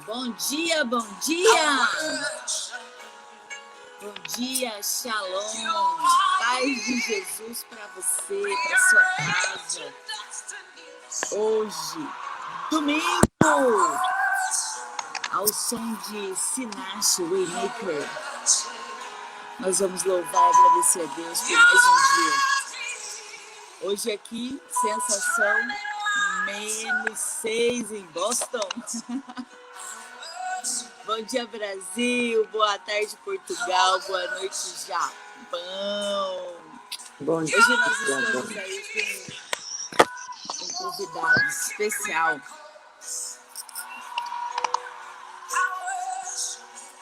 Bom dia, bom dia! Bom dia, Shalom! Paz de Jesus para você, para sua casa. Hoje, domingo, ao som de Sinach Waymaker, nós vamos louvar e agradecer a Deus por mais um dia. Hoje aqui, sensação -6 em Boston. Bom dia, Brasil. Boa tarde, Portugal. Boa noite, Japão. Bom dia. Hoje nós estamos aí com um convidado especial.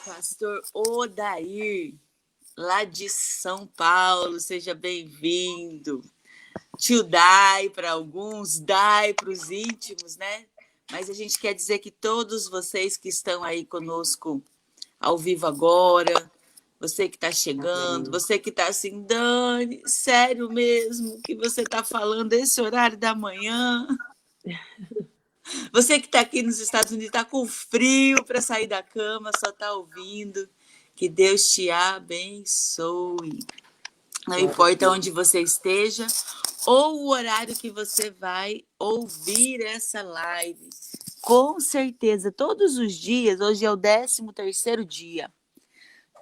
Pastor Odair, lá de São Paulo. Seja bem-vindo. Tio Dai para alguns, Dai para os íntimos, né? Mas a gente quer dizer que todos vocês que estão aí conosco ao vivo agora, você que está chegando, você que está assim, Dani, sério mesmo que você está falando esse horário da manhã? Você que está aqui nos Estados Unidos, está com frio para sair da cama, só está ouvindo. Que Deus te abençoe. Não importa onde você esteja ou o horário que você vai ouvir essa live. Com certeza, todos os dias, hoje é o 13º dia,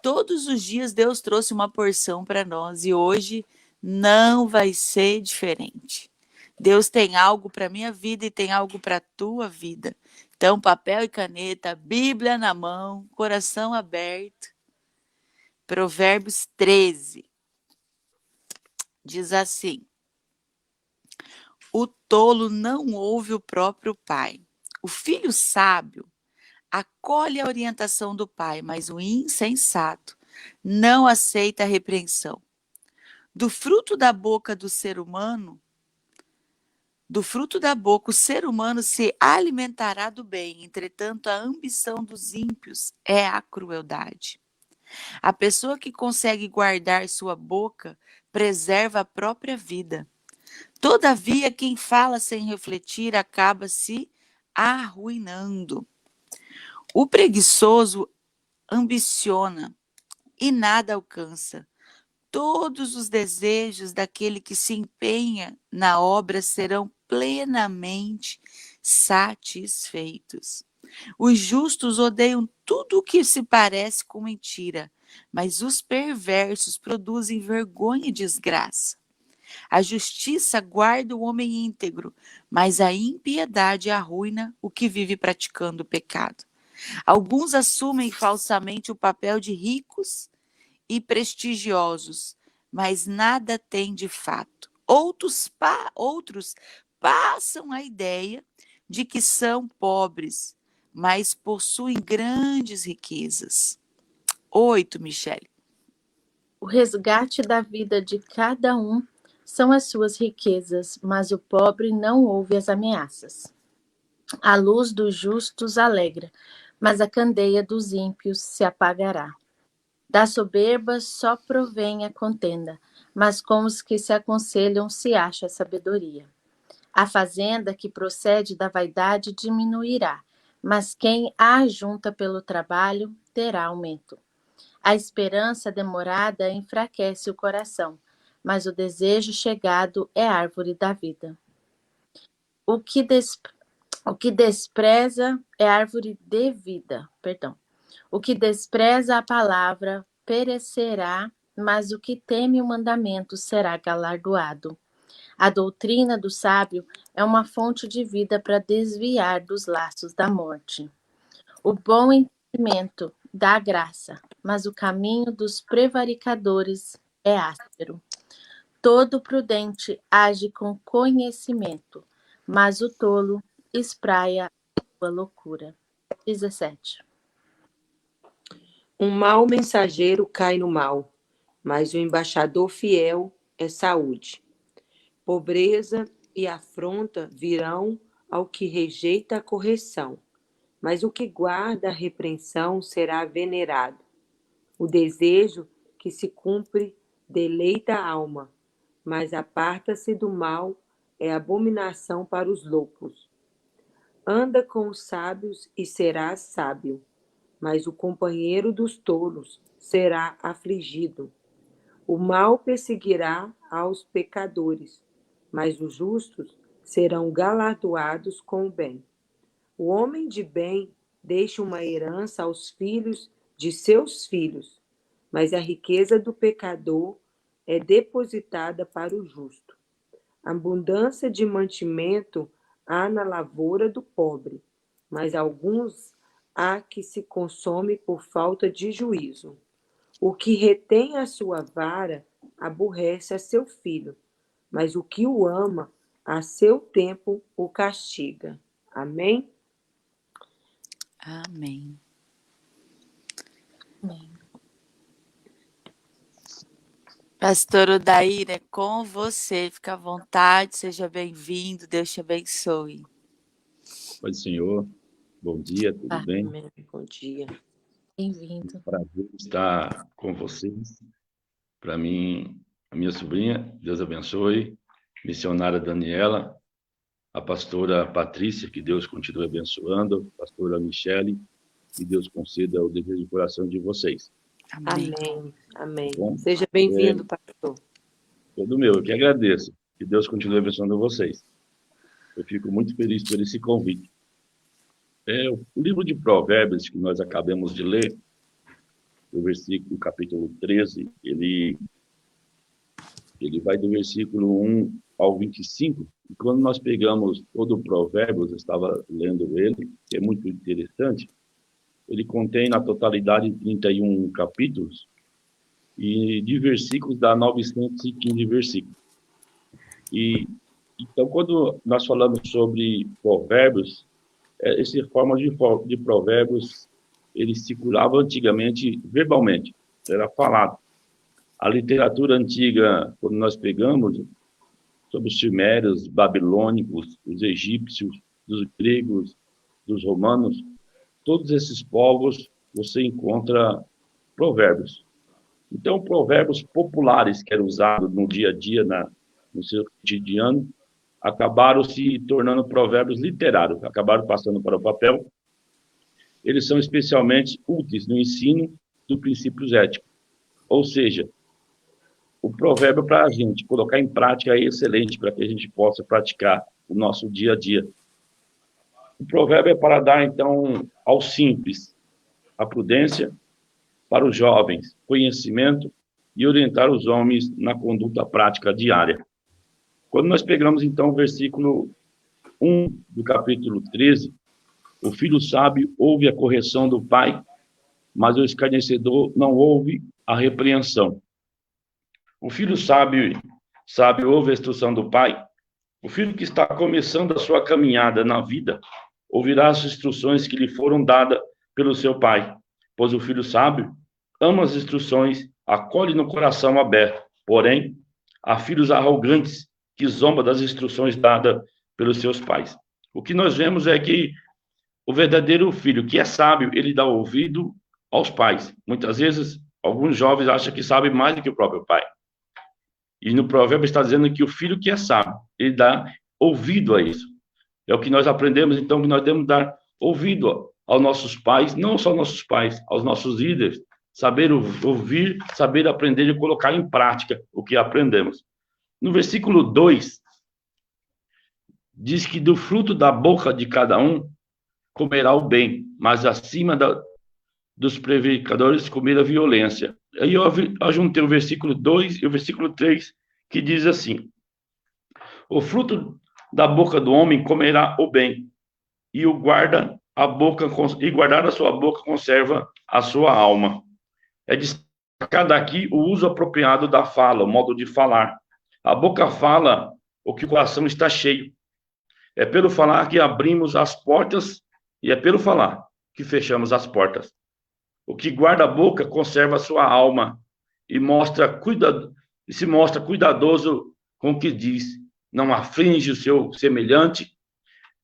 todos os dias Deus trouxe uma porção para nós e hoje não vai ser diferente. Deus tem algo para a minha vida e tem algo para a tua vida. Então, papel e caneta, Bíblia na mão, coração aberto. Provérbios 13 diz assim: o tolo não ouve o próprio pai. O filho sábio acolhe a orientação do pai, mas o insensato não aceita a repreensão. Do fruto da boca do ser humano, do fruto da boca, o ser humano se alimentará do bem. Entretanto, a ambição dos ímpios é a crueldade. A pessoa que consegue guardar sua boca preserva a própria vida. Todavia, quem fala sem refletir acaba se arruinando. O preguiçoso ambiciona e nada alcança. Todos os desejos daquele que se empenha na obra serão plenamente satisfeitos. Os justos odeiam tudo o que se parece com mentira, mas os perversos produzem vergonha e desgraça. A justiça guarda o homem íntegro, mas a impiedade arruina o que vive praticando o pecado. Alguns assumem falsamente o papel de ricos e prestigiosos, mas nada têm de fato. Outros passam a ideia de que são pobres, mas possuem grandes riquezas. 8, Michele. O resgate da vida de cada um são as suas riquezas, mas o pobre não ouve as ameaças. A luz dos justos alegra, mas a candeia dos ímpios se apagará. Da soberba só provém a contenda, mas com os que se aconselham se acha a sabedoria. A fazenda que procede da vaidade diminuirá, mas quem a ajunta pelo trabalho terá aumento. A esperança demorada enfraquece o coração, mas o desejo chegado é árvore da vida. O que despreza é árvore de vida, O que despreza a palavra perecerá, mas o que teme o mandamento será galardoado. A doutrina do sábio é uma fonte de vida para desviar dos laços da morte. O bom entendimento dá graça, mas o caminho dos prevaricadores é áspero. Todo prudente age com conhecimento, mas o tolo espraia a sua loucura. 17. Um mau mensageiro cai no mal, mas o embaixador fiel é saúde. Pobreza e afronta virão ao que rejeita a correção, mas o que guarda a repreensão será venerado. O desejo que se cumpre deleita a alma, mas aparta-se do mal é abominação para os loucos. Anda com os sábios e serás sábio, mas o companheiro dos tolos será afligido. O mal perseguirá aos pecadores, mas os justos serão galardoados com o bem. O homem de bem deixa uma herança aos filhos de seus filhos, mas a riqueza do pecador é depositada para o justo. Abundância de mantimento há na lavoura do pobre, mas alguns há que se consome por falta de juízo. O que retém a sua vara aborrece a seu filho, mas o que o ama, a seu tempo o castiga. Amém? Amém. Amém. Pastor Odair, é com você. Fica à vontade, seja bem-vindo. Deus te abençoe. Oi, Senhor. Bom dia, tudo bem? Amém. Bom dia. Bem-vindo. Prazer estar com vocês. Para mim, a minha sobrinha, Deus abençoe, missionária Daniela, a pastora Patrícia, que Deus continue abençoando, a pastora Michele, que Deus conceda o desejo de coração de vocês. Amém. Amém. Amém. Bom, Seja bem-vindo, pastor. Todo meu, eu que agradeço. Que Deus continue abençoando vocês. Eu fico muito feliz por esse convite. O livro de Provérbios, que nós acabamos de ler, o versículo, capítulo 13, ele vai do versículo 1 ao 25, e quando nós pegamos todo o Provérbios, eu estava lendo ele, que é muito interessante, ele contém na totalidade 31 capítulos, e de versículos dá 915 versículos. E então, quando nós falamos sobre Provérbios, essa forma de Provérbios, ele circulava antigamente verbalmente, era falado. A literatura antiga, quando nós pegamos, sobre os sumérios, babilônicos, os egípcios, dos gregos, dos romanos, todos esses povos, você encontra provérbios. Então, provérbios populares que eram usados no dia a dia, no seu cotidiano, acabaram se tornando provérbios literários, acabaram passando para o papel. Eles são especialmente úteis no ensino dos princípios éticos. Ou seja, o provérbio para a gente colocar em prática é excelente para que a gente possa praticar o nosso dia a dia. O provérbio é para dar, então, ao simples a prudência, para os jovens conhecimento e orientar os homens na conduta prática diária. Quando nós pegamos, então, o versículo 1 do capítulo 13, o filho sábio ouve a correção do pai, mas o escarnecedor não ouve a repreensão. O filho sábio ouve a instrução do pai. O filho que está começando a sua caminhada na vida ouvirá as instruções que lhe foram dadas pelo seu pai, pois o filho sábio ama as instruções, acolhe no coração aberto. Porém, há filhos arrogantes que zombam das instruções dadas pelos seus pais. O que nós vemos é que o verdadeiro filho, que é sábio, ele dá ouvido aos pais. Muitas vezes, alguns jovens acham que sabem mais do que o próprio pai. E no provérbio está dizendo que o filho que é sábio, ele dá ouvido a isso. É o que nós aprendemos, então, que nós devemos dar ouvido aos nossos pais, não só aos nossos pais, aos nossos líderes, saber ouvir, saber aprender e colocar em prática o que aprendemos. No versículo 2, diz que do fruto da boca de cada um comerá o bem, mas acima dos prevaricadores comerá a violência. Aí eu ajuntei o versículo 2 e o versículo 3, que diz assim: o fruto da boca do homem comerá o bem, e guardar a sua boca conserva a sua alma. É destacado aqui o uso apropriado da fala, o modo de falar. A boca fala o que o coração está cheio. É pelo falar que abrimos as portas e é pelo falar que fechamos as portas. O que guarda a boca conserva a sua alma e se mostra cuidadoso com o que diz. Não aflige o seu semelhante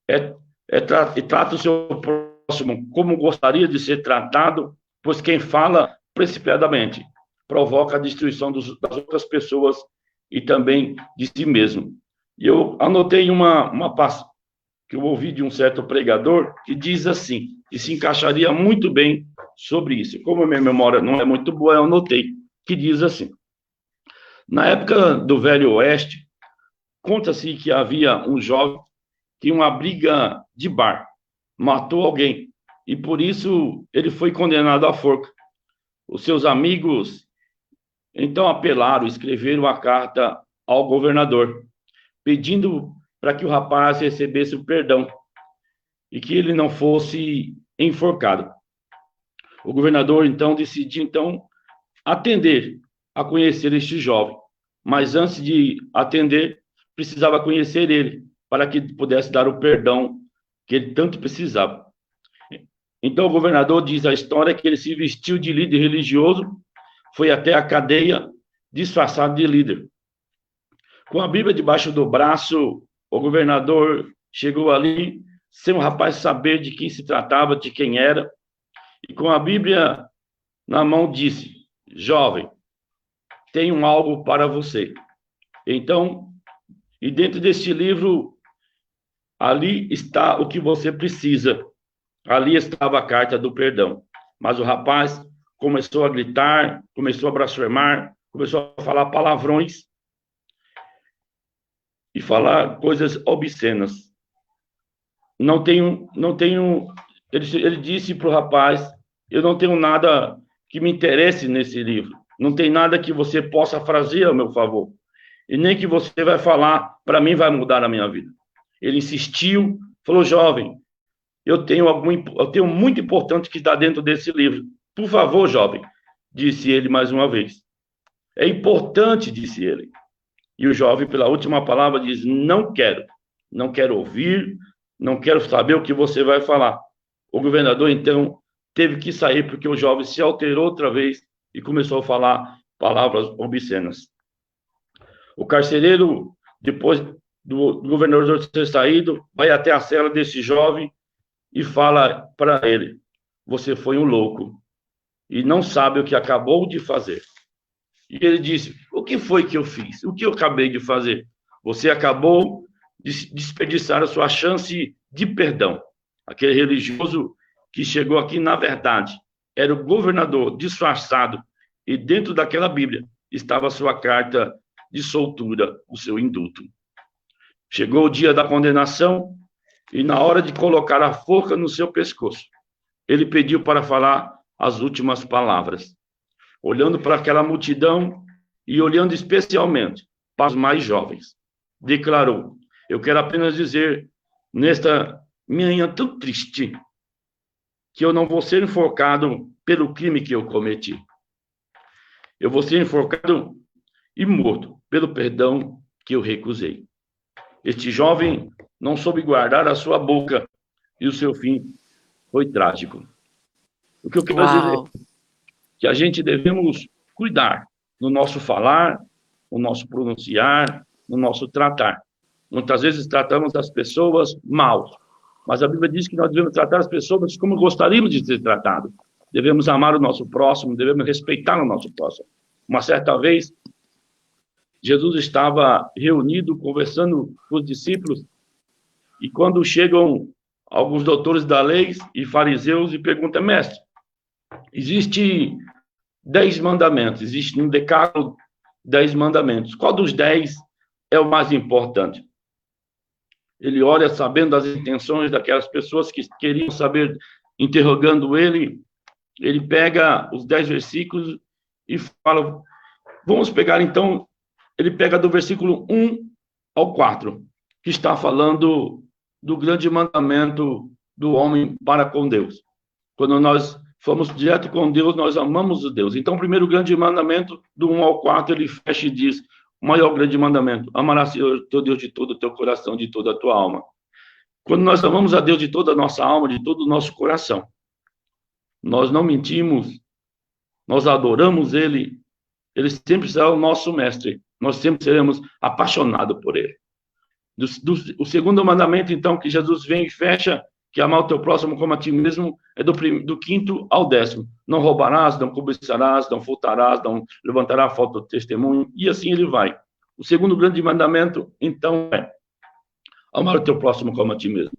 e trata o seu próximo como gostaria de ser tratado, pois quem fala precipitadamente provoca a destruição das outras pessoas e também de si mesmo. E eu anotei uma que eu ouvi de um certo pregador que diz assim, que se encaixaria muito bem sobre isso. Como a minha memória não é muito boa, eu anotei, que diz assim: na época do Velho Oeste, conta-se que havia um jovem que, em uma briga de bar, matou alguém, e por isso ele foi condenado à forca. Os seus amigos então apelaram, escreveram a carta ao governador, pedindo para que o rapaz recebesse o perdão e que ele não fosse enforcado. O governador então decidiu atender a conhecer este jovem, mas antes de atender, precisava conhecer ele para que pudesse dar o perdão que ele tanto precisava. Então o governador diz a história que ele se vestiu de líder religioso, foi até a cadeia disfarçado de líder. Com a Bíblia debaixo do braço, o governador chegou ali, sem o rapaz saber de quem se tratava, de quem era, e com a Bíblia na mão disse: jovem, tenho algo para você. Então, e dentro deste livro, ali está o que você precisa. Ali estava a carta do perdão. Mas o rapaz começou a gritar, começou a blasfemar, começou a falar palavrões e falar coisas obscenas. Ele disse para o rapaz: eu não tenho nada que me interesse nesse livro. Não tem nada que você possa fazer a meu favor. E nem que você vai falar para mim vai mudar a minha vida. Ele insistiu, falou: jovem, eu tenho muito importante que está dentro desse livro. Por favor, jovem, disse ele mais uma vez. É importante, disse ele. E o jovem, pela última palavra, diz: não quero ouvir, não quero saber o que você vai falar. O governador, então, teve que sair porque o jovem se alterou outra vez e começou a falar palavras obscenas. O carcereiro, depois do governador ter saído, vai até a cela desse jovem e fala para ele: você foi um louco e não sabe o que acabou de fazer. E ele disse: o que foi que eu fiz? O que eu acabei de fazer? Você acabou de desperdiçar a sua chance de perdão. Aquele religioso que chegou aqui, na verdade, era o governador disfarçado, e dentro daquela Bíblia estava a sua carta de soltura, o seu indulto. Chegou o dia da condenação, e na hora de colocar a forca no seu pescoço, ele pediu para falar as últimas palavras. Olhando para aquela multidão e olhando especialmente para os mais jovens, declarou: eu quero apenas dizer, nesta manhã tão triste, que eu não vou ser enforcado pelo crime que eu cometi. Eu vou ser enforcado e morto pelo perdão que eu recusei. Este jovem não soube guardar a sua boca e o seu fim foi trágico. O que eu quero dizer é que a gente devemos cuidar no nosso falar, no nosso pronunciar, no nosso tratar. Muitas vezes tratamos as pessoas mal, mas a Bíblia diz que nós devemos tratar as pessoas como gostaríamos de ser tratado. Devemos amar o nosso próximo, devemos respeitar o nosso próximo. Uma certa vez, Jesus estava reunido, conversando com os discípulos, e quando chegam alguns doutores da lei e fariseus e perguntam: mestre, existe 10 mandamentos, existe no decálogo 10 mandamentos. Qual dos 10 é o mais importante? Ele olha sabendo das intenções daquelas pessoas que queriam saber, interrogando ele. Ele pega os 10 versículos e fala: vamos pegar então, ele pega do versículo 1 ao 4, que está falando do grande mandamento do homem para com Deus. Quando nós fomos direto com Deus, nós amamos o Deus. Então, o primeiro grande mandamento, do 1 ao 4, ele fecha e diz: o maior grande mandamento: amarás o Senhor teu Deus de todo o teu coração, de toda a tua alma. Quando nós amamos a Deus de toda a nossa alma, de todo o nosso coração, nós não mentimos, nós adoramos Ele, Ele sempre será o nosso mestre, nós sempre seremos apaixonados por Ele. O segundo mandamento, então, que Jesus vem e fecha, que amar o teu próximo como a ti mesmo, é do 5º ao 10º. Não roubarás, não cobiçarás, não furtarás, não levantarás falta de testemunho, e assim ele vai. O segundo grande mandamento, então, é amar o teu próximo como a ti mesmo.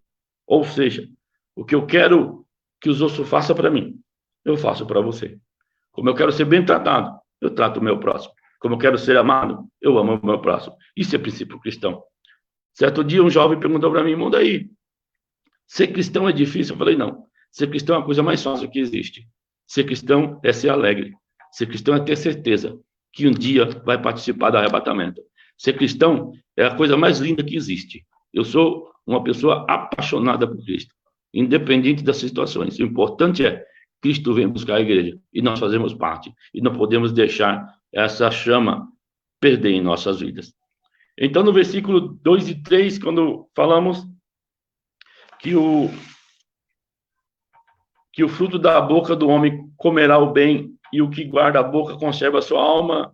Ou seja, o que eu quero que os outros façam para mim, eu faço para você. Como eu quero ser bem tratado, eu trato o meu próximo. Como eu quero ser amado, eu amo o meu próximo. Isso é princípio cristão. Certo dia, um jovem perguntou para mim, muda aí, ser cristão é difícil? Eu falei, não. Ser cristão é a coisa mais fácil que existe. Ser cristão é ser alegre. Ser cristão é ter certeza que um dia vai participar do arrebatamento. Ser cristão é a coisa mais linda que existe. Eu sou uma pessoa apaixonada por Cristo, independente das situações. O importante é Cristo vem buscar a igreja e nós fazemos parte. E não podemos deixar essa chama perder em nossas vidas. Então, no versículo 2 e 3, quando falamos que o fruto da boca do homem comerá o bem e o que guarda a boca conserva a sua alma,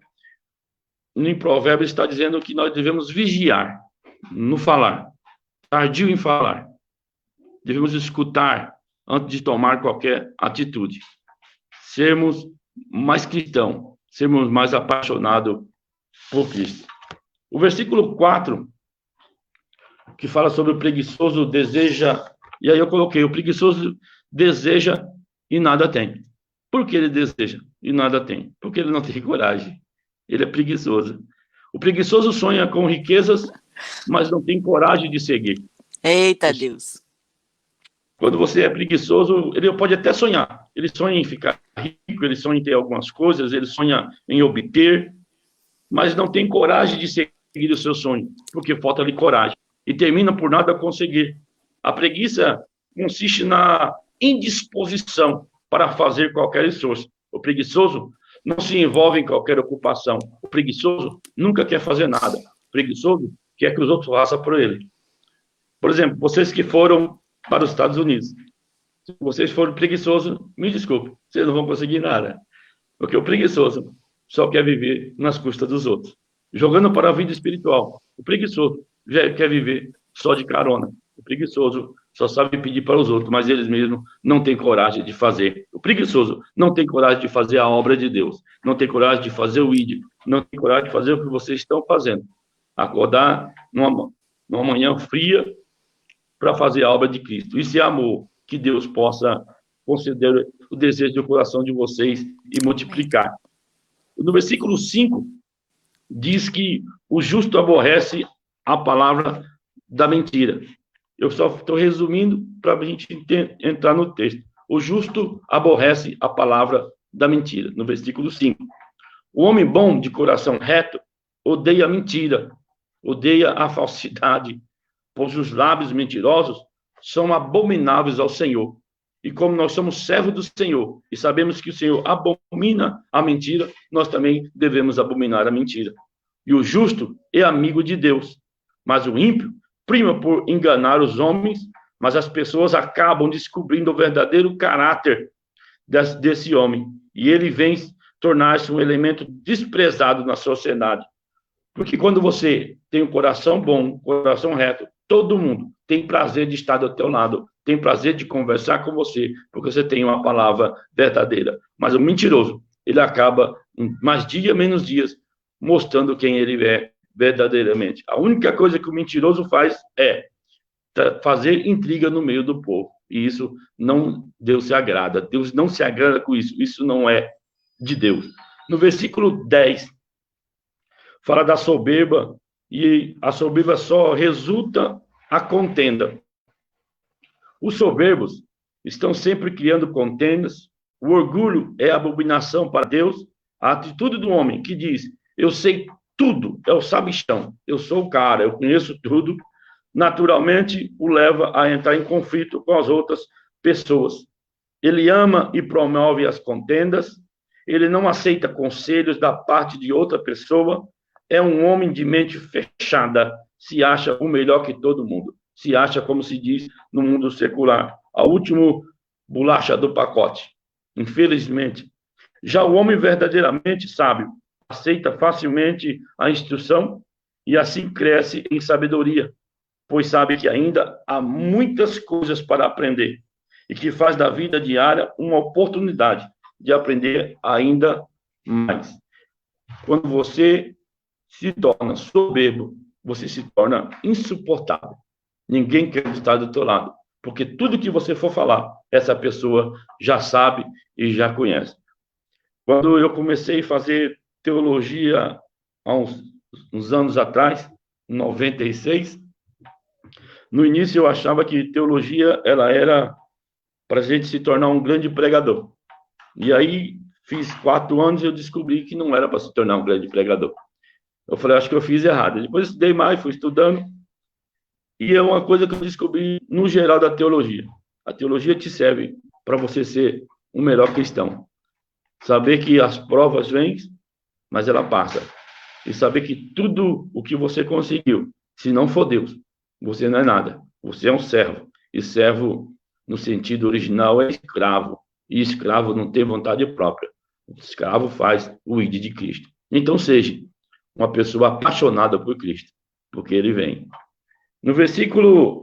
em Provérbios está dizendo que nós devemos vigiar no falar, tardio em falar. Devemos escutar antes de tomar qualquer atitude. Sermos mais cristãos, sermos mais apaixonados por Cristo. O versículo 4, que fala sobre o preguiçoso deseja, e aí eu coloquei, o preguiçoso deseja e nada tem. Por que ele deseja e nada tem? Porque ele não tem coragem. Ele é preguiçoso. O preguiçoso sonha com riquezas, mas não tem coragem de seguir. Eita, Deus. Quando você é preguiçoso, ele pode até sonhar. Ele sonha em ficar rico, ele sonha em ter algumas coisas, ele sonha em obter, mas não tem coragem de seguir o seu sonho, porque falta-lhe coragem. E termina por nada conseguir. A preguiça consiste na indisposição para fazer qualquer esforço. O preguiçoso não se envolve em qualquer ocupação. O preguiçoso nunca quer fazer nada. O preguiçoso quer que os outros façam por ele. Por exemplo, vocês que foram para os Estados Unidos, se vocês forem preguiçosos, me desculpe, vocês não vão conseguir nada. Porque o preguiçoso só quer viver nas custas dos outros. Jogando para a vida espiritual, o preguiçoso já quer viver só de carona. O preguiçoso só sabe pedir para os outros, mas eles mesmos não têm coragem de fazer. O preguiçoso não tem coragem de fazer a obra de Deus, não tem coragem de fazer o ID, não tem coragem de fazer o que vocês estão fazendo. Acordar numa manhã fria para fazer a obra de Cristo. Isso é amor, que Deus possa conceder o desejo do coração de vocês e multiplicar. No versículo 5, diz que o justo aborrece a palavra da mentira. Eu só estou resumindo para a gente entrar no texto. O justo aborrece a palavra da mentira, no versículo 5. O homem bom, de coração reto, odeia a mentira, odeia a falsidade, pois os lábios mentirosos são abomináveis ao Senhor. E como nós somos servos do Senhor e sabemos que o Senhor abomina a mentira, nós também devemos abominar a mentira. E o justo é amigo de Deus, mas o ímpio prima por enganar os homens, mas as pessoas acabam descobrindo o verdadeiro caráter desse homem. E ele vem tornar-se um elemento desprezado na sociedade. Porque quando você tem um coração bom, um coração reto, todo mundo tem prazer de estar do teu lado, tem prazer de conversar com você, porque você tem uma palavra verdadeira. Mas o mentiroso, ele acaba, em mais dia, menos dias, mostrando quem ele é verdadeiramente. A única coisa que o mentiroso faz é fazer intriga no meio do povo. E isso não, Deus se agrada. Deus não se agrada com isso. Isso não é de Deus. No versículo 10, fala da soberba, e a soberba só resulta a contenda. Os soberbos estão sempre criando contendas. O orgulho é abominação para Deus. A atitude do homem que diz, eu sei tudo, é o sabichão, eu sou o cara, eu conheço tudo, naturalmente o leva a entrar em conflito com as outras pessoas. Ele ama e promove as contendas, ele não aceita conselhos da parte de outra pessoa, é um homem de mente fechada, se acha o melhor que todo mundo, se acha, como se diz no mundo secular, a última bolacha do pacote, infelizmente. Já o homem verdadeiramente sábio aceita facilmente a instrução e assim cresce em sabedoria, pois sabe que ainda há muitas coisas para aprender e que faz da vida diária uma oportunidade de aprender ainda mais. Quando você se torna soberbo, você se torna insuportável. Ninguém quer estar do teu lado, Porque tudo que você for falar, essa pessoa já sabe e já conhece. Quando eu comecei a fazer teologia há uns anos atrás, em 96, no início eu achava que teologia ela era para a gente se tornar um grande pregador. E aí, fiz 4 anos e eu descobri que não era para se tornar um grande pregador. Eu falei, acho que eu fiz errado. Depois estudei mais, fui estudando, e é uma coisa que eu descobri no geral da teologia. A teologia te serve para você ser um melhor cristão. Saber que as provas vêm, mas ela passa. E saber que tudo o que você conseguiu, se não for Deus, você não é nada. Você é um servo. E servo, no sentido original, é escravo. E escravo não tem vontade própria. O escravo faz o ID de Cristo. Então, seja uma pessoa apaixonada por Cristo, porque ele vem. No versículo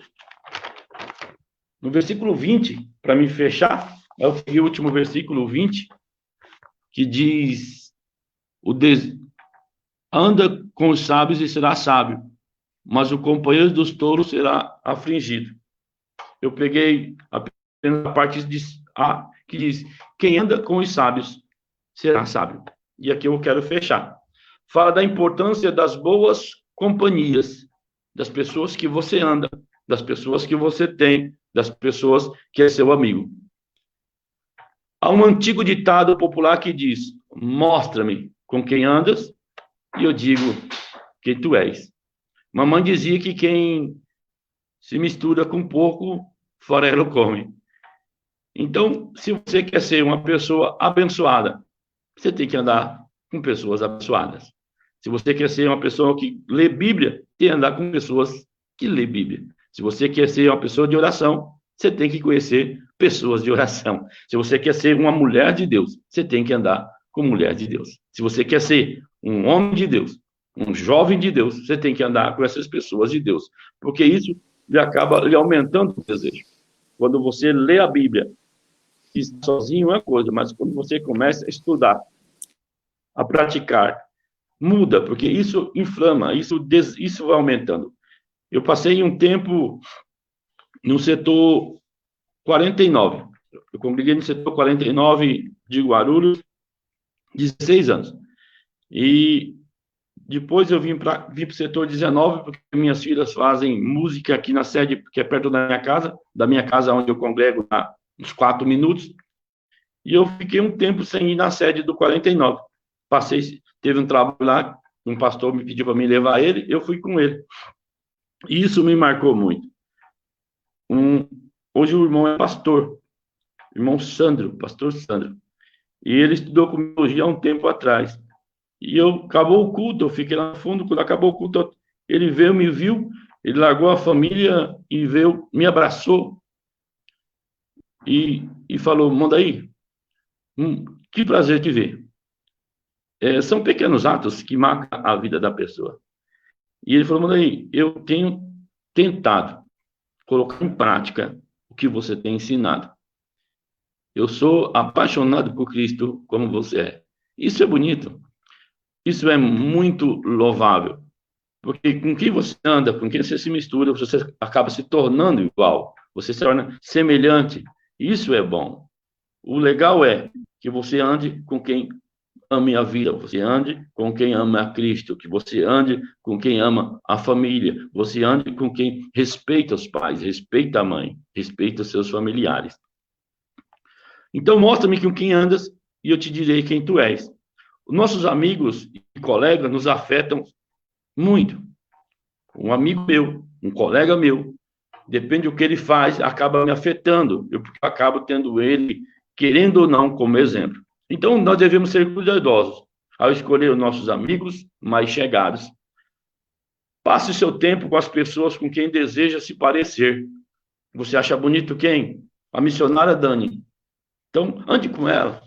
20, para me fechar, eu peguei o último versículo 20, que diz: anda com os sábios e será sábio, mas o companheiro dos tolos será afligido. Eu peguei apenas a parte que diz: quem anda com os sábios será sábio. E aqui eu quero fechar. Fala da importância das boas companhias, das pessoas que você anda, das pessoas que você tem, das pessoas que é seu amigo. Há um antigo ditado popular que diz: mostra-me com quem andas, e eu digo quem tu és. Mamãe dizia que quem se mistura com porco, farelo come. Então, se você quer ser uma pessoa abençoada, você tem que andar com pessoas abençoadas. Se você quer ser uma pessoa que lê Bíblia, tem que andar com pessoas que lê Bíblia. Se você quer ser uma pessoa de oração, você tem que conhecer pessoas de oração. Se você quer ser uma mulher de Deus, você tem que andar com mulher de Deus. Se você quer ser um homem de Deus, um jovem de Deus, você tem que andar com essas pessoas de Deus. Porque isso acaba lhe aumentando o desejo. Quando você lê a Bíblia, sozinho é uma coisa, mas quando você começa a estudar, a praticar, muda, porque isso inflama, isso vai aumentando. Eu passei um tempo no setor 49. Eu congreguei no setor 49 de Guarulhos, 16 anos. E depois eu vim para o setor 19, porque minhas filhas fazem música aqui na sede, que é perto da minha casa onde eu congrego, uns 4 minutos. E eu fiquei um tempo sem ir na sede do 49. Teve um trabalho lá, um pastor me pediu para me levar ele, eu fui com ele. E isso me marcou muito. Hoje o irmão é pastor, irmão Sandro, pastor Sandro. E ele estudou com teologia há um tempo atrás. E acabou o culto, eu fiquei lá no fundo, quando acabou o culto, ele veio, me viu, ele largou a família e veio, me abraçou e falou: Mondaí, que prazer te ver. São pequenos atos que marcam a vida da pessoa. E ele falou: Mondaí, eu tenho tentado colocar em prática o que você tem ensinado. Eu sou apaixonado por Cristo como você é. Isso é bonito. Isso é muito louvável. Porque com quem você anda, com quem você se mistura, você acaba se tornando igual. Você se torna semelhante. Isso é bom. O legal é que você ande com quem ame a vida, você ande com quem ama a Cristo, que você ande com quem ama a família, você ande com quem respeita os pais, respeita a mãe, respeita os seus familiares. Então, mostra-me com quem andas e eu te direi quem tu és. Os nossos amigos e colegas nos afetam muito. Um amigo meu, um colega meu, depende do que ele faz, acaba me afetando. Eu acabo tendo ele, querendo ou não, como exemplo. Então, nós devemos ser cuidadosos ao escolher os nossos amigos mais chegados. Passe o seu tempo com as pessoas com quem deseja se parecer. Você acha bonito quem? A missionária Dani. Então, ande com ela.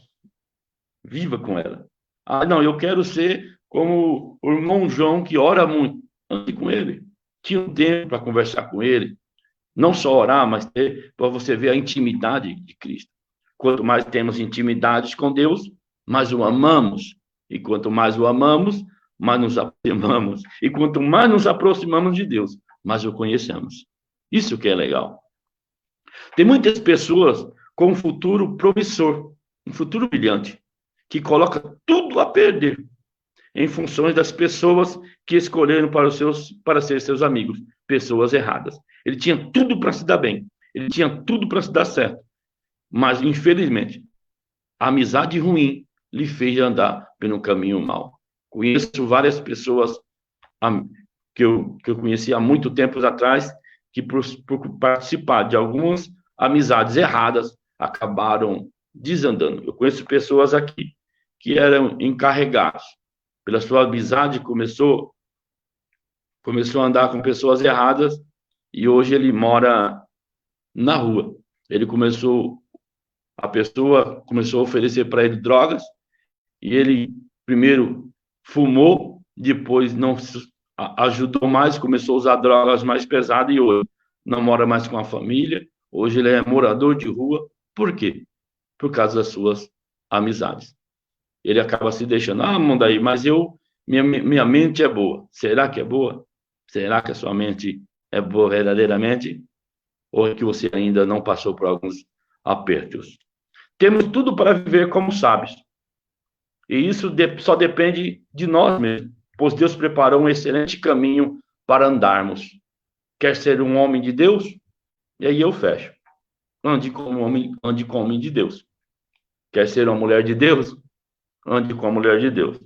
Viva com ela. Ah, não, eu quero ser como o irmão João, que ora muito. Ande com ele. Tire um tempo para conversar com ele. Não só orar, mas para você ver a intimidade de Cristo. Quanto mais temos intimidades com Deus, mais o amamos. E quanto mais o amamos, mais nos aproximamos. E quanto mais nos aproximamos de Deus, mais o conhecemos. Isso que é legal. Tem muitas pessoas com um futuro promissor, um futuro brilhante, que coloca tudo a perder em função das pessoas que escolheram para ser seus amigos, pessoas erradas. Ele tinha tudo para se dar bem, ele tinha tudo para se dar certo, mas infelizmente a amizade ruim lhe fez andar pelo caminho mau. Conheço várias pessoas que eu conheci há muito tempo atrás que por participar de algumas amizades erradas acabaram desandando. Eu conheço pessoas aqui que eram encarregados pela sua amizade, começou a andar com pessoas erradas e hoje ele mora na rua. A pessoa começou a oferecer para ele drogas e ele primeiro fumou, depois não ajudou mais, começou a usar drogas mais pesadas e hoje não mora mais com a família. Hoje ele é morador de rua. Por quê? Por causa das suas amizades. Ele acaba se deixando, Mondaí, mas minha mente é boa. Será que é boa? Será que a sua mente é boa verdadeiramente? Ou é que você ainda não passou por alguns apertos? Temos tudo para viver como sábios. E isso só depende de nós mesmos, pois Deus preparou um excelente caminho para andarmos. Quer ser um homem de Deus? E aí eu fecho. Ande como homem de Deus. Quer ser uma mulher de Deus? Ande com a mulher de Deus.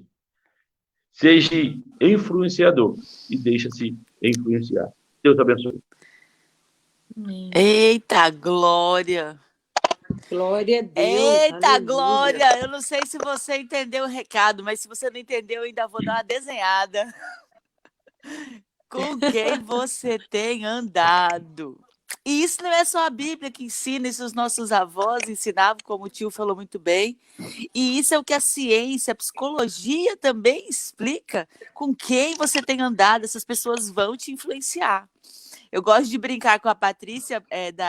Seja influenciador e deixa-se influenciar. Deus abençoe. Eita, glória! Glória a Deus. Eita, Aleluia. glória! Eu não sei se você entendeu o recado, mas se você não entendeu, eu ainda vou dar uma desenhada. Com quem você tem andado? E isso não é só a Bíblia que ensina, isso os nossos avós ensinavam, como o tio falou muito bem. E isso é o que a ciência, a psicologia também explica. Com quem você tem andado, essas pessoas vão te influenciar. Eu gosto de brincar com a Patrícia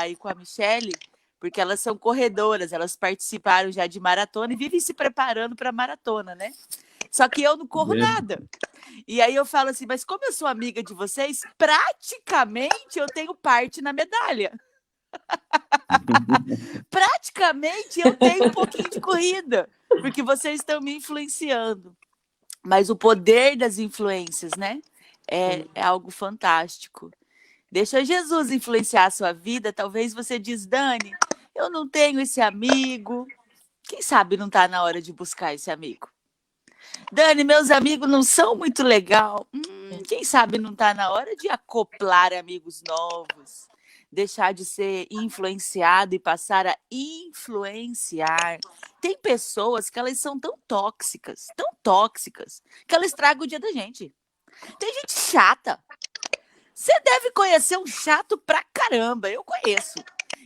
e com a Michele, porque elas são corredoras, elas participaram já de maratona e vivem se preparando para a maratona, né? Só que eu não corro nada. E aí eu falo assim, mas como eu sou amiga de vocês, praticamente eu tenho parte na medalha. Praticamente eu tenho um pouquinho de corrida, porque vocês estão me influenciando. Mas o poder das influências, né? É algo fantástico. Deixa Jesus influenciar a sua vida. Talvez você diz, Dani, eu não tenho esse amigo. Quem sabe não está na hora de buscar esse amigo? Dani, meus amigos não são muito legal. Quem sabe não está na hora de acoplar amigos novos, deixar de ser influenciado e passar a influenciar. Tem pessoas que elas são tão tóxicas, que elas estragam o dia da gente. Tem gente chata. Você deve conhecer um chato pra caramba, eu conheço.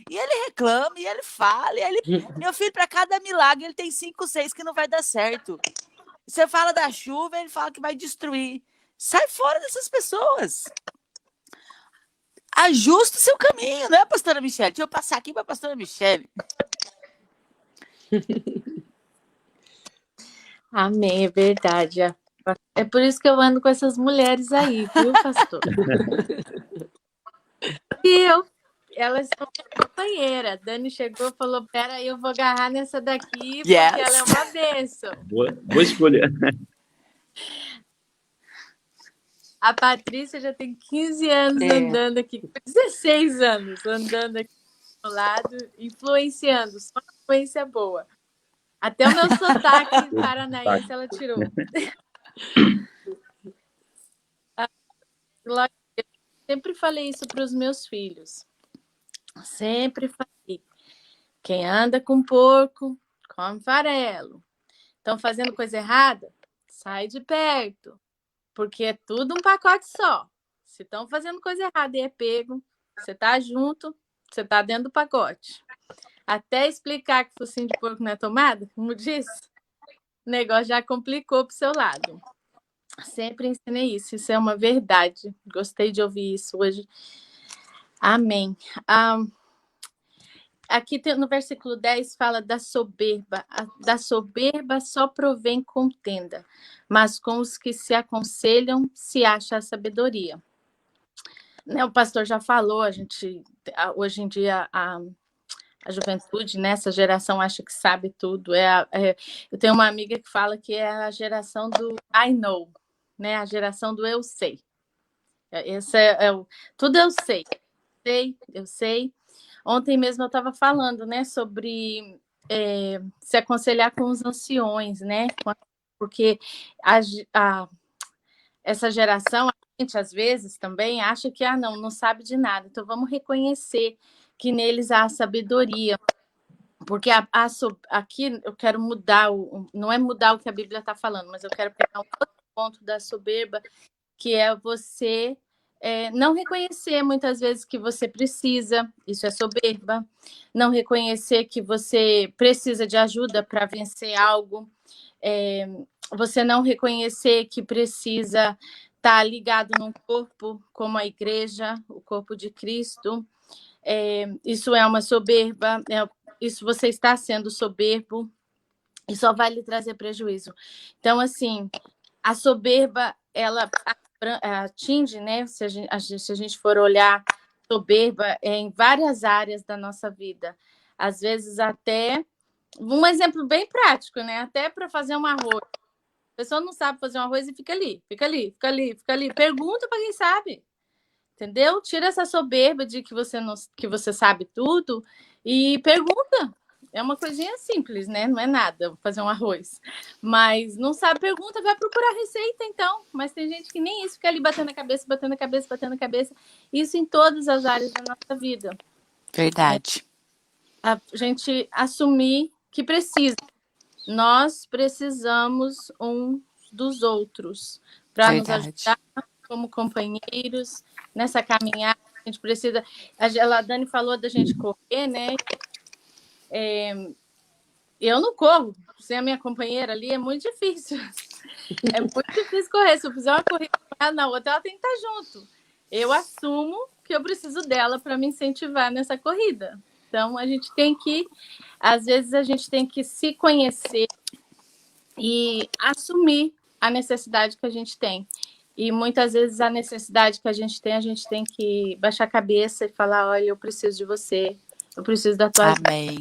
E ele reclama, e ele fala, e ele... Meu filho, para cada milagre, ele tem 5, 6 que não vai dar certo. Você fala da chuva, ele fala que vai destruir. Sai fora dessas pessoas. Ajusta o seu caminho, não é, pastora Michele? Deixa eu passar aqui para a pastora Michele. Amém, é verdade. É por isso que eu ando com essas mulheres aí, viu, pastor? Elas são companheiras. Dani chegou e falou, peraí, eu vou agarrar nessa daqui, porque ela é uma bênção. Boa escolha. A Patrícia já tem 15 anos andando aqui, 16 anos andando aqui do lado, influenciando, só influência boa. Até o meu sotaque paranaense ela tirou. Sempre falei isso para os meus filhos. Sempre falei. Quem anda com porco, come farelo. Estão fazendo coisa errada? Sai de perto. Porque é tudo um pacote só. Se estão fazendo coisa errada e é pego, você tá junto, você tá dentro do pacote. Até explicar que focinho de porco não é tomada, como disse, o negócio já complicou pro seu lado. Sempre ensinei isso, isso é uma verdade. Gostei de ouvir isso hoje. Amém. Aqui no versículo 10 fala da soberba. Da soberba só provém contenda, mas com os que se aconselham se acha a sabedoria. Né, o pastor já falou, hoje em dia a juventude, né, essa geração acha que sabe tudo. Eu tenho uma amiga que fala que é a geração do I know, né, a geração do eu sei. Esse tudo eu sei. Ontem mesmo eu estava falando, né, sobre se aconselhar com os anciões, né, porque essa geração, a gente às vezes também acha que não sabe de nada. Então vamos reconhecer que neles há sabedoria, porque aqui eu quero mudar, não é mudar o que a Bíblia está falando, mas eu quero pegar um outro ponto da soberba, que é você não reconhecer muitas vezes que você precisa, isso é soberba, não reconhecer que você precisa de ajuda para vencer algo, você não reconhecer que precisa estar ligado num corpo como a igreja, o corpo de Cristo. Isso é uma soberba, isso você está sendo soberbo e só vai lhe trazer prejuízo. Então, assim, a soberba, ela atinge, né? Se a gente for olhar soberba em várias áreas da nossa vida. Às vezes até, um exemplo bem prático, né? Até para fazer um arroz. A pessoa não sabe fazer um arroz e fica ali. Pergunta para quem sabe. Entendeu? Tira essa soberba de que você sabe tudo e pergunta. É uma coisinha simples, né? Não é nada fazer um arroz. Mas não sabe, pergunta, vai procurar receita, então. Mas tem gente que nem isso, fica ali batendo a cabeça. Isso em todas as áreas da nossa vida. Verdade. A gente assumir que precisa. Nós precisamos uns dos outros para nos ajudar como companheiros nessa caminhada. A gente precisa. A Dani falou da gente correr, né? Eu não corro. Sem a minha companheira ali é muito difícil. É muito difícil correr. Se eu fizer uma corrida com ela na outra, ela tem que estar junto. Eu assumo que eu preciso dela para me incentivar nessa corrida. Então, às vezes, a gente tem que se conhecer e assumir a necessidade que a gente tem. E muitas vezes a necessidade que a gente tem que baixar a cabeça e falar, olha, eu preciso de você, eu preciso da tua ajuda. Amém.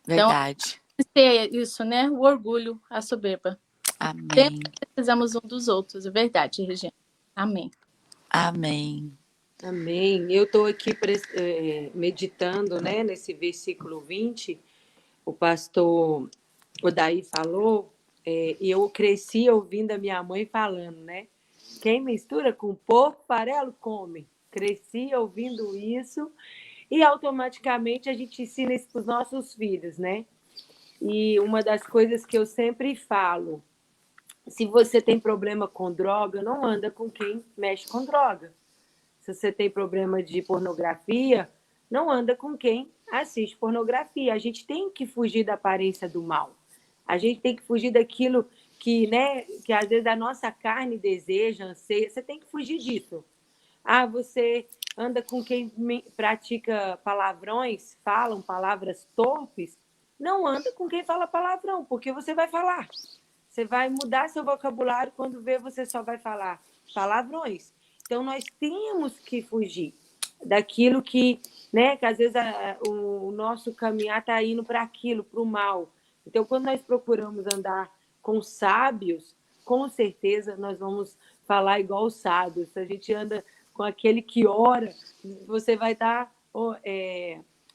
Verdade. Então, isso, né? O orgulho, a soberba. Amém. Sempre precisamos um dos outros, é verdade, Regina. Amém. Amém. Amém. Eu estou aqui meditando, né, nesse versículo 20, o pastor Odaí falou, e eu cresci ouvindo a minha mãe falando, né? Quem mistura com porco, farelo come. Cresci ouvindo isso e automaticamente a gente ensina isso para os nossos filhos, né? E uma das coisas que eu sempre falo, se você tem problema com droga, não anda com quem mexe com droga. Se você tem problema de pornografia, não anda com quem assiste pornografia. A gente tem que fugir da aparência do mal. A gente tem que fugir daquilo que, né, que às vezes a nossa carne deseja, anseia. Você tem que fugir disso. Você anda com quem pratica palavrões, falam palavras torpes. Não anda com quem fala palavrão, porque você vai falar. Você vai mudar seu vocabulário, quando vê, você só vai falar palavrões. Então, nós temos que fugir daquilo que, né, que às vezes o nosso caminhar está indo para aquilo, para o mal. Então, quando nós procuramos andar com sábios, com certeza nós vamos falar igual os sábios. Se a gente anda com aquele que ora, você vai estar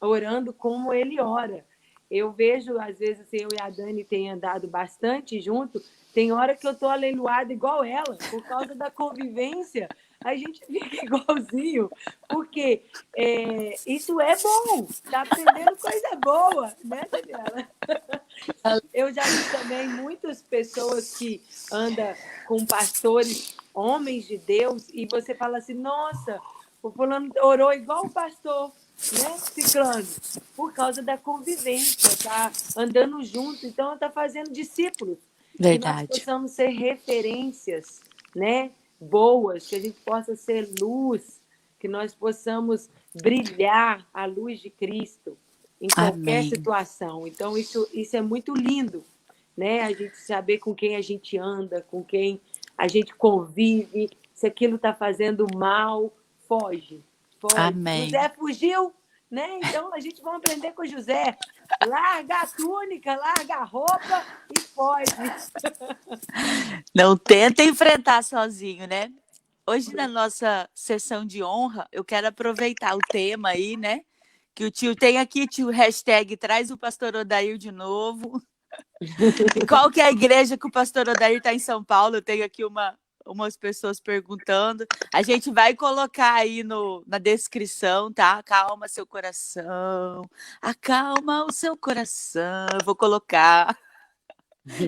orando como ele ora. Eu vejo, às vezes, assim, eu e a Dani tem andado bastante junto, tem hora que eu estou aleiloada igual ela, por causa da convivência, a gente fica igualzinho, porque isso é bom, está aprendendo coisa boa, né, Daniela? Eu já vi também muitas pessoas que andam com pastores, homens de Deus, e você fala assim, nossa, o fulano orou igual o pastor, né, ciclano, por causa da convivência, tá andando junto, então está fazendo discípulos. Verdade. Que nós possamos ser referências, né, boas, que a gente possa ser luz, que nós possamos brilhar a luz de Cristo em qualquer situação. Então, isso é muito lindo, né? A gente saber com quem a gente anda, com quem a gente convive, se aquilo está fazendo mal, foge. Amém. José fugiu, né? Então a gente vai aprender com José. Larga a túnica, larga a roupa e foge. Não tenta enfrentar sozinho, né? Hoje, na nossa sessão de honra, eu quero aproveitar o tema aí, né? Que o tio tem aqui, tio, hashtag traz o pastor Odair de novo. E qual que é a igreja que o pastor Odair está em São Paulo? Eu tenho aqui umas pessoas perguntando. A gente vai colocar aí na descrição, tá? Acalma seu coração. Acalma o seu coração. Eu vou colocar.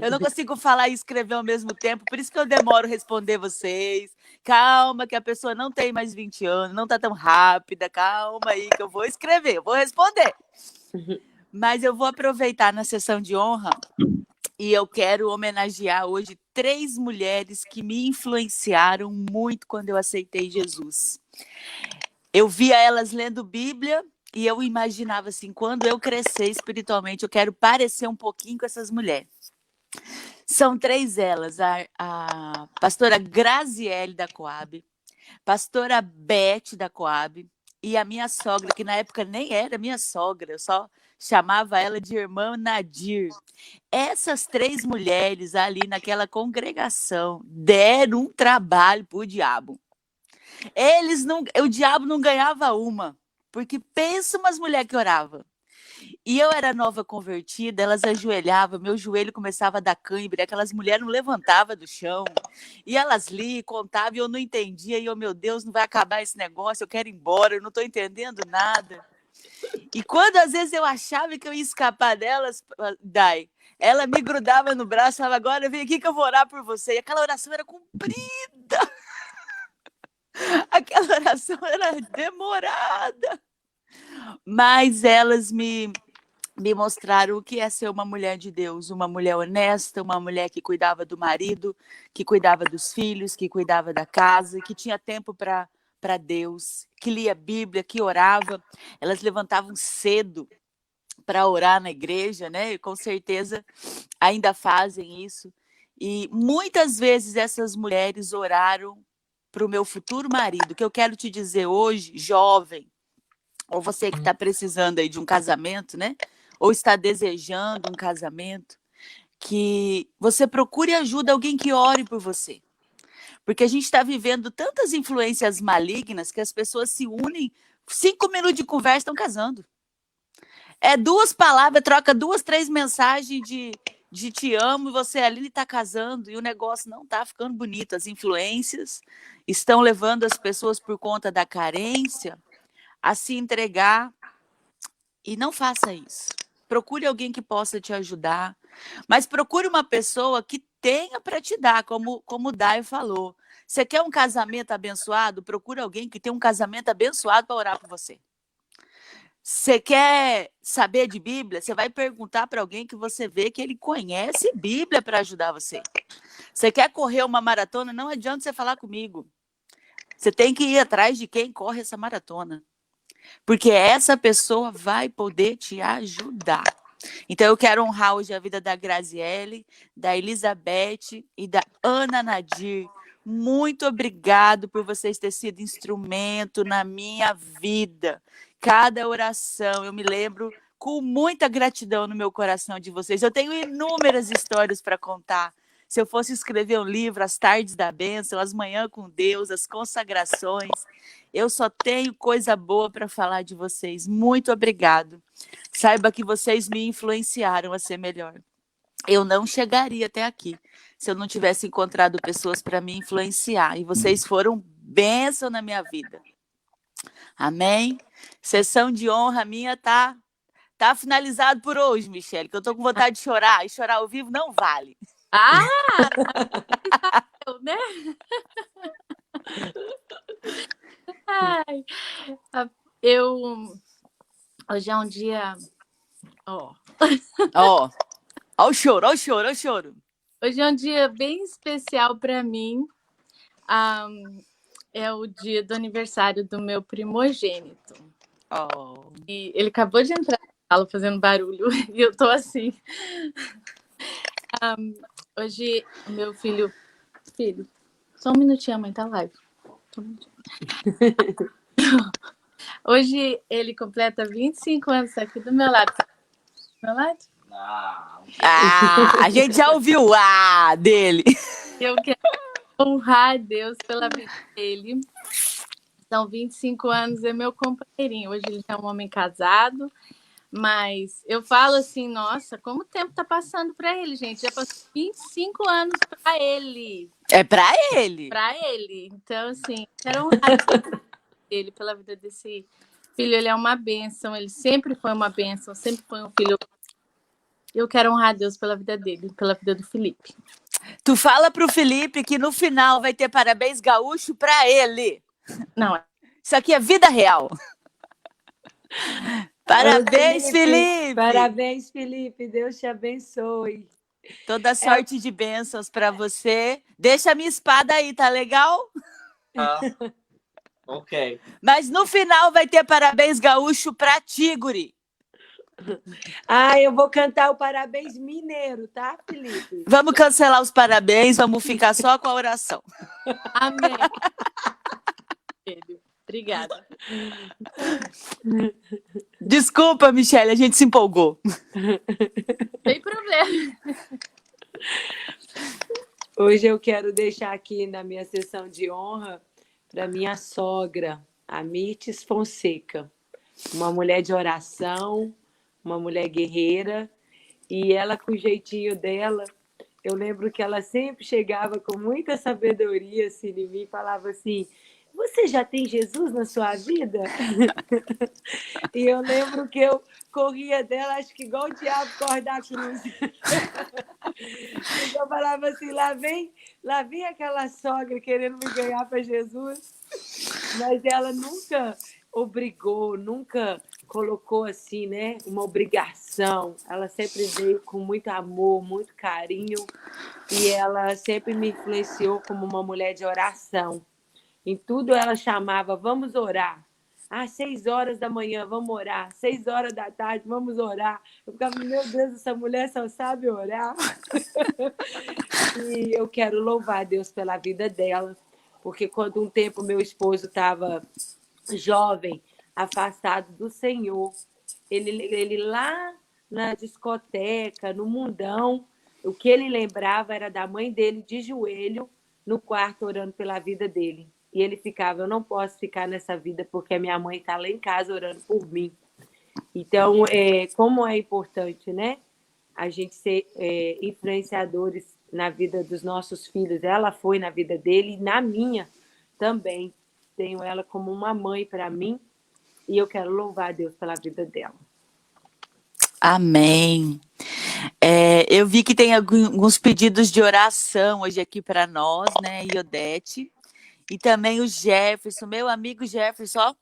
Eu não consigo falar e escrever ao mesmo tempo, por isso que eu demoro a responder vocês. Calma, que a pessoa não tem mais 20 anos, não tá tão rápida. Calma aí, que eu vou escrever, eu vou responder. Mas eu vou aproveitar na sessão de honra e eu quero homenagear hoje 3 mulheres que me influenciaram muito quando eu aceitei Jesus. Eu via elas lendo Bíblia e eu imaginava assim, quando eu crescer espiritualmente, eu quero parecer um pouquinho com essas mulheres. São 3 elas, a pastora Graziele da Coab, pastora Beth da Coab e a minha sogra, que na época nem era minha sogra, eu só chamava ela de irmã Nadir. Essas 3 mulheres ali naquela congregação deram um trabalho para o diabo. O diabo não ganhava uma, porque pensa umas mulheres que oravam. E eu era nova convertida, elas ajoelhavam, meu joelho começava a dar cãibra, aquelas mulheres não levantavam do chão. E elas liam, contavam, e eu não entendia. E eu, meu Deus, não vai acabar esse negócio, eu quero ir embora, eu não estou entendendo nada. E quando às vezes eu achava que eu ia escapar delas, Dai, ela me grudava no braço e falava, agora vem aqui que eu vou orar por você. E aquela oração era comprida. Aquela oração era demorada. Mas elas me mostraram o que é ser uma mulher de Deus, uma mulher honesta, uma mulher que cuidava do marido, que cuidava dos filhos, que cuidava da casa, que tinha tempo para Deus, que lia a Bíblia, que orava. Elas levantavam cedo para orar na igreja, né? E com certeza ainda fazem isso. E muitas vezes essas mulheres oraram para o meu futuro marido. O que eu quero te dizer hoje, jovem, ou você que está precisando aí de um casamento, né? Ou está desejando um casamento, que você procure ajuda, alguém que ore por você. Porque a gente está vivendo tantas influências malignas que as pessoas se unem, 5 minutos de conversa estão casando. É 2 palavras, troca 2, 3 mensagens de te amo, e você ali está casando, e o negócio não está ficando bonito. As influências estão levando as pessoas, por conta da carência, a se entregar, e não faça isso. Procure alguém que possa te ajudar, mas procure uma pessoa que tenha para te dar, como o Dai falou. Você quer um casamento abençoado? Procure alguém que tenha um casamento abençoado para orar por você. Você quer saber de Bíblia? Você vai perguntar para alguém que você vê que ele conhece Bíblia para ajudar você. Você quer correr uma maratona? Não adianta você falar comigo. Você tem que ir atrás de quem corre essa maratona. Porque essa pessoa vai poder te ajudar. Então, eu quero honrar hoje a vida da Graziele, da Elizabeth e da Ana Nadir. Muito obrigado por vocês terem sido instrumento na minha vida. Cada oração, eu me lembro com muita gratidão no meu coração de vocês. Eu tenho inúmeras histórias para contar. Se eu fosse escrever um livro, As Tardes da Bênção, As Manhãs com Deus, As Consagrações, eu só tenho coisa boa para falar de vocês. Muito obrigado. Saiba que vocês me influenciaram a ser melhor. Eu não chegaria até aqui se eu não tivesse encontrado pessoas para me influenciar. E vocês foram bênção na minha vida. Amém? Sessão de honra minha tá finalizado por hoje, Michele, que eu tô com vontade de chorar. E chorar ao vivo não vale. Ah! Né? Ai, hoje é um dia, ó o choro, ó o choro, ó o choro. Hoje é um dia bem especial para mim. É o dia do aniversário do meu primogênito. Oh. E ele acabou de entrar na sala fazendo barulho e eu tô assim. Hoje, o meu filho, só um minutinho, a mãe tá live. Só um minutinho. Hoje ele completa 25 anos, tá aqui do meu lado. Tá do meu lado? A gente já ouviu o dele. Eu quero honrar a Deus pela vida dele. São 25 anos, é meu companheirinho. Hoje ele é um homem casado, mas eu falo assim, nossa, como o tempo tá passando para ele, gente. Já passou 25 anos para ele. É pra ele. Para ele. Então, assim, quero honrar ele pela vida desse filho. Ele é uma bênção, ele sempre foi uma bênção, sempre foi um filho. Eu quero honrar a Deus pela vida dele, pela vida do Felipe. Tu fala pro Felipe que no final vai ter parabéns gaúcho pra ele. Não, Isso aqui é vida real. Parabéns, Felipe. Parabéns, Felipe. Deus te abençoe. Toda sorte de bênçãos pra você. Deixa a minha espada aí, tá legal? Ok. Mas no final vai ter parabéns gaúcho pra ti, guri. Eu vou cantar o parabéns mineiro, tá, Felipe? Vamos cancelar os parabéns, vamos ficar só com a oração. amém. Obrigada. Desculpa, Michele, a gente se empolgou. Sem problema. Hoje eu quero deixar aqui na minha sessão de honra para minha sogra, a Mirtes Fonseca, uma mulher de oração, uma mulher guerreira, e ela, com o jeitinho dela, eu lembro que ela sempre chegava com muita sabedoria assim, em mim e falava assim: você já tem Jesus na sua vida? E eu lembro que eu corria dela, acho que igual o diabo corre da cruz. Então eu falava assim: lá vem aquela sogra querendo me ganhar para Jesus. Mas ela nunca obrigou, nunca colocou assim, né, uma obrigação. Ela sempre veio com muito amor, muito carinho, e ela sempre me influenciou como uma mulher de oração. Em tudo ela chamava: vamos orar. 6 horas da manhã, vamos orar. 6 horas da tarde, vamos orar. Eu ficava: meu Deus, essa mulher só sabe orar. E eu quero louvar a Deus pela vida dela, porque quando um tempo meu esposo estava jovem, afastado do Senhor, ele lá na discoteca, no mundão, o que ele lembrava era da mãe dele de joelho no quarto orando pela vida dele. E ele ficava: eu não posso ficar nessa vida porque a minha mãe está lá em casa orando por mim. Então, como é importante, né? A gente ser influenciadores na vida dos nossos filhos. Ela foi na vida dele e na minha também. Tenho ela como uma mãe para mim e eu quero louvar a Deus pela vida dela. Amém. Eu vi que tem alguns pedidos de oração hoje aqui para nós, né, Iodete? E também o Jefferson, meu amigo Jefferson, ó,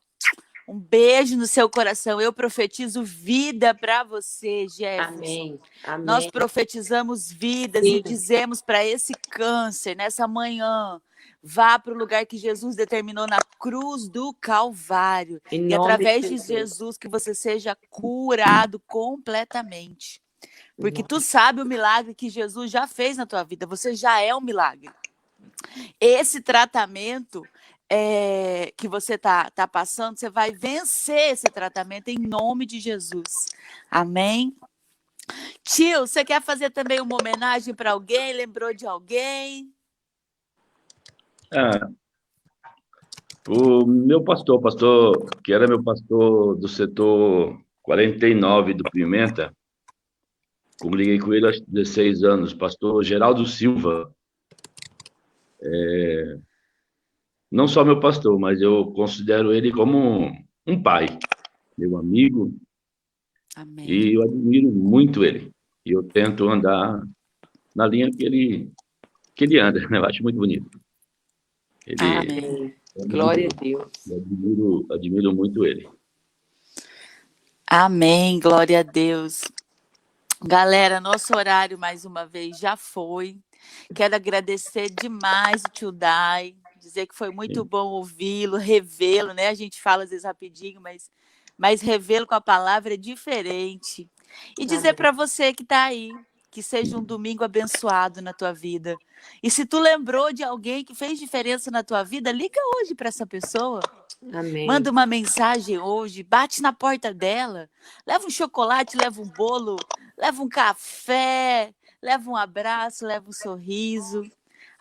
um beijo no seu coração. Eu profetizo vida para você, Jefferson. Amém. Amém. Nós profetizamos vidas e dizemos para esse câncer, nessa manhã, vá para o lugar que Jesus determinou na cruz do Calvário. E através de Jesus que você seja curado completamente. Porque tu sabe o milagre que Jesus já fez na tua vida. Você já é um milagre. Esse tratamento que você tá passando, você vai vencer esse tratamento em nome de Jesus. Amém? Tio, você quer fazer também uma homenagem para alguém? Lembrou de alguém? O meu pastor, que era meu pastor do setor 49 do Pimenta, comuniquei com ele há 16 anos, pastor Geraldo Silva. Não só meu pastor, mas eu considero ele como um pai, meu amigo. Amém. E eu admiro muito ele. E eu tento andar na linha que ele anda, né? Eu acho muito bonito. Amém. Glória a Deus. Eu admiro muito ele. Amém, glória a Deus. Galera, nosso horário mais uma vez já foi. Quero agradecer demais o tio Dai, dizer que foi muito bom ouvi-lo, revê-lo, né? A gente fala às vezes rapidinho, mas revê-lo com a palavra é diferente. E dizer para você que está aí, que seja um domingo abençoado na tua vida. E se tu lembrou de alguém que fez diferença na tua vida, liga hoje para essa pessoa. Amém. Manda uma mensagem hoje, bate na porta dela, leva um chocolate, leva um bolo, leva um café, leva um abraço, leva um sorriso.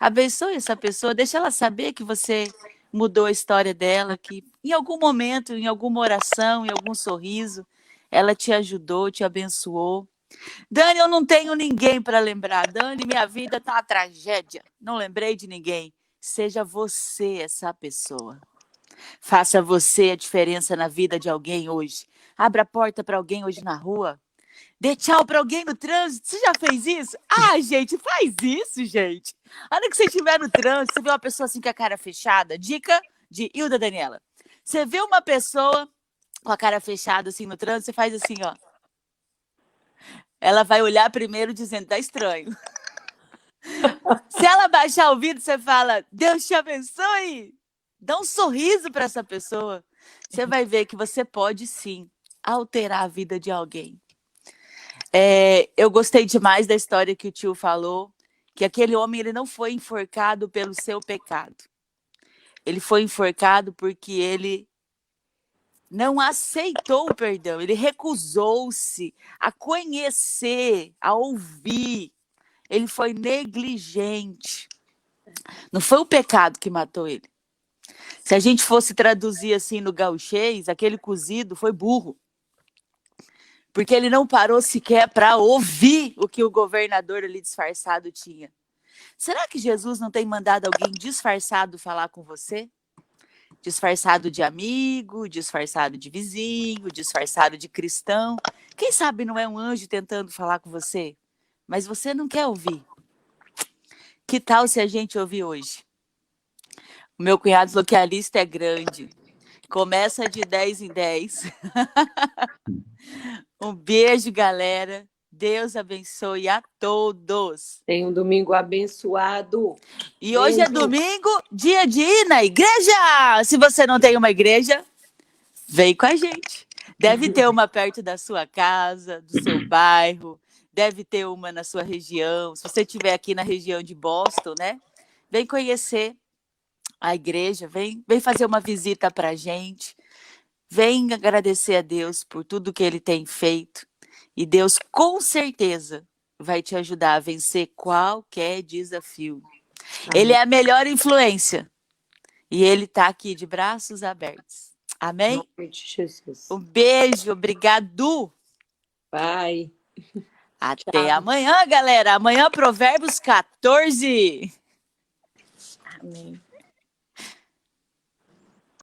Abençoe essa pessoa, deixa ela saber que você mudou a história dela, que em algum momento, em alguma oração, em algum sorriso, ela te ajudou, te abençoou. Dani, eu não tenho ninguém para lembrar. Dani, minha vida tá uma tragédia. Não lembrei de ninguém. Seja você essa pessoa. Faça você a diferença na vida de alguém hoje. Abra a porta para alguém hoje na rua. Dê tchau para alguém no trânsito. Você já fez isso? Ah, gente, faz isso, gente. A hora que você estiver no trânsito, você vê uma pessoa assim com a cara fechada. Dica de Hilda Daniela. Você vê uma pessoa com a cara fechada assim no trânsito, você faz assim, ó. Ela vai olhar primeiro dizendo, tá estranho. Se ela baixar o vidro, você fala, Deus te abençoe. Dá um sorriso para essa pessoa. Você vai ver que você pode sim alterar a vida de alguém. Eu gostei demais da história que o tio falou, que aquele homem ele não foi enforcado pelo seu pecado. Ele foi enforcado porque ele não aceitou o perdão, ele recusou-se a conhecer, a ouvir. Ele foi negligente. Não foi o pecado que matou ele. Se a gente fosse traduzir assim no gauchês, aquele cozido foi burro. Porque ele não parou sequer para ouvir o que o governador ali disfarçado tinha. Será que Jesus não tem mandado alguém disfarçado falar com você? Disfarçado de amigo, disfarçado de vizinho, disfarçado de cristão. Quem sabe não é um anjo tentando falar com você? Mas você não quer ouvir. Que tal se a gente ouvir hoje? O meu cunhado falou que a lista é grande. Começa de 10 em 10. Um beijo, galera. Deus abençoe a todos. Tenha um domingo abençoado. E hoje é domingo, dia de ir na igreja. Se você não tem uma igreja, vem com a gente. Deve ter uma perto da sua casa, do seu bairro. Deve ter uma na sua região. Se você estiver aqui na região de Boston, né? Vem conhecer a igreja. Vem fazer uma visita para a gente. Vem agradecer a Deus por tudo que Ele tem feito. E Deus, com certeza, vai te ajudar a vencer qualquer desafio. Amém. Ele é a melhor influência. E Ele está aqui de braços abertos. Amém? Em nome de Jesus. Um beijo, obrigado. Bye. Até Tchau. amanhã, galera. Amanhã, Provérbios 14. Amém.